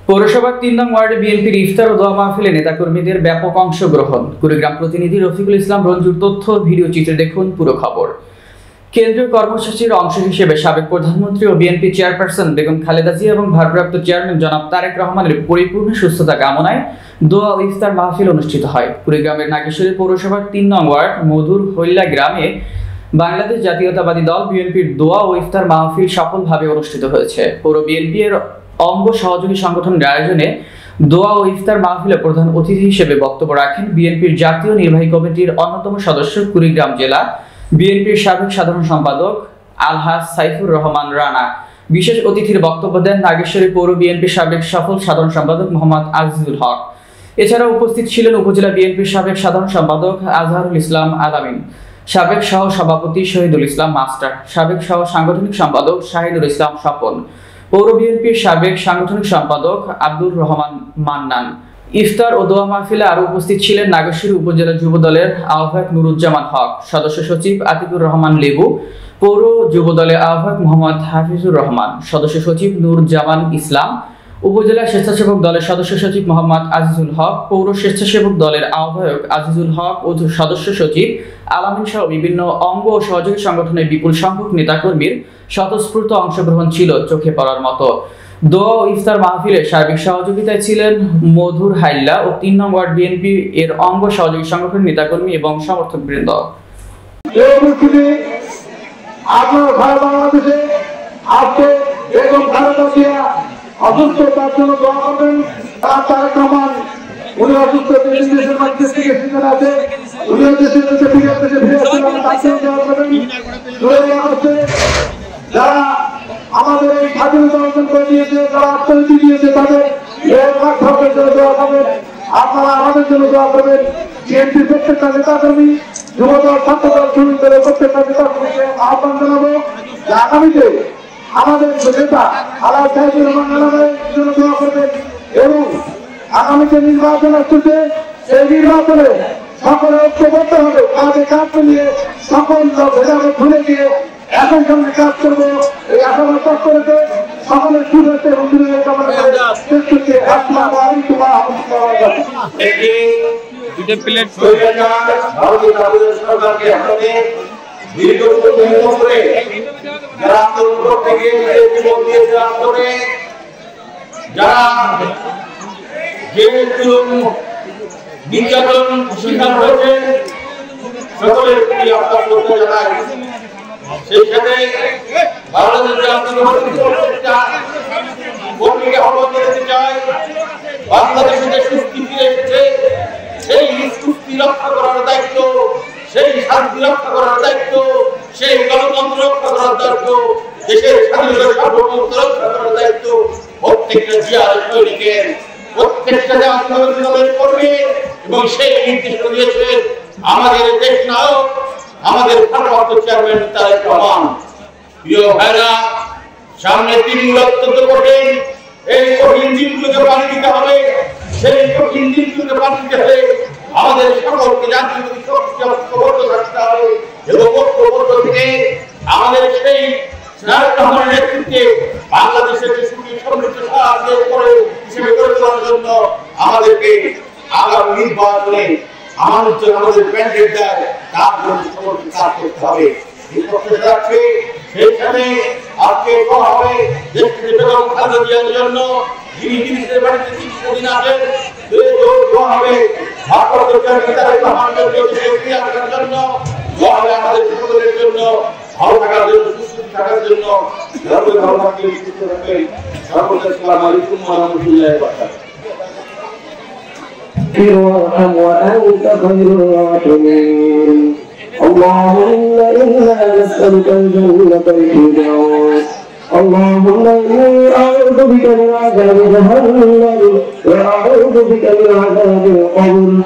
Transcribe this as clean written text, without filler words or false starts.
পৌরসভার ৩ নং ওয়ার্ডে বিএনপির ইফতার ও দোয়া মাহফিলে নেতাকর্মীদের ব্যাপক অংশগ্রহণ। কুড়িগ্রাম প্রতিনিধি রফিকুল ইসলাম রঞ্জুর তথ্য, ভিডিও চিত্রে দেখুন পুরো খবর। কেন্দ্রীয় কর্মসূচির অংশ হিসেবে সাবেক প্রধানমন্ত্রী ও বিএনপি চেয়ারপারসন বেগম খালেদা জিয়া এবং ভারপ্রাপ্ত চেয়ারম্যান জনাব তারেক রহমানের পরিপূর্ণ সুস্থতা কামনায় দোয়া ও ইফতার মাহফিল অনুষ্ঠিত হয়। কুড়িগ্রামের নাগেশ্বরী পৌরসভার ৩ নং ওয়ার্ড মধুর হৈলা গ্রামে বাংলাদেশ জাতীয়তাবাদী দল বিএনপির দোয়া ও ইফতার মাহফিল সফলভাবে অনুষ্ঠিত হয়েছে। পৌর বিএনপি এর অঙ্গ সহযোগী সংগঠনের আয়োজনে দোয়া ও ইফতার মাহফিলে প্রধান অতিথি হিসেবে বক্তব্য রাখেন বিএনপির জাতীয় নির্বাহী কমিটির অন্যতম সদস্য কুড়িগ্রাম জেলা বিএনপির সাবেক সাধারণ সম্পাদক আলহাজ সাইফুর রহমান রানা। বিশেষ অতিথির বক্তব্য দেন নাগেশ্বরী পৌর বিএনপির সাবেক সফল সাধারণ সম্পাদক মোহাম্মদ আজিজুল হক। এছাড়াও উপস্থিত ছিলেন উপজেলা বিএনপির সাবেক সাধারণ সম্পাদক আজহারুল ইসলাম আলামিন, সাবেক সহ সভাপতি শহীদুল ইসলাম মাস্টার, সাবেক সহ সাংগঠনিক সম্পাদক শাহিদুল ইসলাম স্বপন, পৌর বিএনপির সাবেক সাংগঠনিক সম্পাদক আব্দুর রহমান মান্নান। ইফতার ও দোয়া মাহফিলে আরো উপস্থিত ছিলেন নাগেশ্বরী উপজেলা যুব দলের আহ্বায়ক নুরুজ্জামান হক, সদস্য সচিব আতিকুর রহমান লেবু, পৌর যুব দলের আহ্বায়ক মোহাম্মদ হাফিজুর রহমান, সদস্য সচিব নুরুজ্জামান ইসলাম, উপজেলা স্বেচ্ছাসেবক দলের সদস্য সচিব মোহাম্মদ আজিজুল হক, পৌর স্বেচ্ছাসেবক দলের আহ্বায়ক আজিজুল হক ও সদস্য সচিব আলামিন সহ বিভিন্ন অঙ্গ ও সহযোগী সংগঠনের বিপুল সংখ্যক নেতাকর্মীর স্বতঃস্ফূর্ত অংশগ্রহণ ছিল চোখে পড়ার মতো। দোয়া ও ইফতার মাহফিলে সার্বিক সহযোগিতায় ছিলেন মধুর হাইল্লা ও ৩ নং ওয়ার্ড বিএনপি এর অঙ্গ সহযোগী সংগঠনের নেতাকর্মী এবং সমর্থকবৃন্দ। অসুস্থ তার জন্য দোয়া করবেন। তারেক রহমান উনি অসুস্থ, দেশের মধ্যে থেকে ফিরে আছে, উনিও দেশের মধ্যে ফিরে আসছিলেন, তাকেও দোয়া করবেন। ১৬ই আগস্টে যারা আমাদের এই স্বাধীনতা অর্জন করে দিয়েছে, যারা আত্মনীতি দিয়েছে, তাদের দোয়া করবেন। আপনারা আমাদের জন্য দোয়া করবেন। বিএনপির প্রত্যেকটা নেতাকর্মী, যুবদল, ছাত্রদল, শ্রমিক দলের প্রত্যেকটা নেতাকর্মীকে আহ্বান জানাবো যে আগামীতে আমাদের নেতা আলাল সাহেবুর রহমান আলামের জন্য দোয়া করবেন এবং আগামীতে নির্বাচন আসছে, সেই নির্বাচনে সকলে ঐক্যবদ্ধ হবে, কাজে কাজ মিলিয়ে সকল ভেদাভেদ ভুলে গিয়ে একই সঙ্গে কাজ করবো, এই আশাবাদ কাজ করেছে। সকলের শুভেচ্ছা এবং বিজয়ের কামনা করে শেষ করছি। আসসালামু আলাইকুম ওয়া রাহমাতুল্লাহি ওয়া নির্যাতন শিকার হয়েছে সকলের প্রতি আপনার শ্রদ্ধা জানাই। সেই সাথে বাংলাদেশ কর্মীকে আহ্বান জানাতে চাই, বাংলাদেশে যে সুস্থি ফিরে এসেছে সেই সুস্থি রক্ষা করার দায়িত্ব, সেই শান্তি রক্ষা করার দায়িত্ব, সেই গণতন্ত্র রক্ষা করার দায়িত্ব, দেশের স্বাধীনতা সার্বভৌমত্ব রক্ষা করার দায়িত্ব প্রত্যেকটা জিয়ার সৈনিকের, প্রত্যেকটা দলের কর্মী। এবং সেই নির্দেশ দিয়েছে আমাদের দেশ নায়ক, আমাদের ভারপ্রাপ্ত চেয়ারম্যান তারেক রহমান। প্রিয় ভাইরা, সামনে ৩ অত্যন্ত কঠিন, এই কঠিন দিনগুলোকে পানি দিতে হবে। সেই কঠিন দিনগুলোকে পানি দিতে হলে আমাদের সকলকে জাতীয় ঐক্যবদ্ধ থাকতে হবে এবং ঐক্যবদ্ধ থেকে আমাদের সেই তারেক রহমানের নেতৃত্বে বাংলাদেশের সুখী সমৃদ্ধ হিসেবে গড়ে তোলার জন্য আমাদেরকে আগামী নির্বাচনে আমাদের জন্য আমাদের ব্যান্ডেড দেয়, তার জন্য সকলকে কাজ করতে হবে। এই প্রত্যাশা রাখছি। সেই সাথে আজকে করা হবে দেশকে বেগম খালেদা জিয়ার জন্য, যিনি বিদেশের বাড়িতে চিকিৎসাধীন আছেন, দোয়া হবে ভারপ্রাপ্ত চেয়ারম্যান তারেক রহমানের জন্য, দোয়া হবে আমাদের সকলের জন্য, ভালো থাকার জন্য, সুস্থ থাকার জন্য। ভালো থাকলে সুস্থ থাকবেন। আসসালামু আলাইকুম ওয়া রাহমাতুল্লাহি ওয়া বারাকাতুহু। وارحم وأنت خير الراحمين. اللهم إنا نسألك الجنة الفردوس. اللهم إني أعوذ بك من عذاب جهنم وأعوذ بك من عذاب القبر.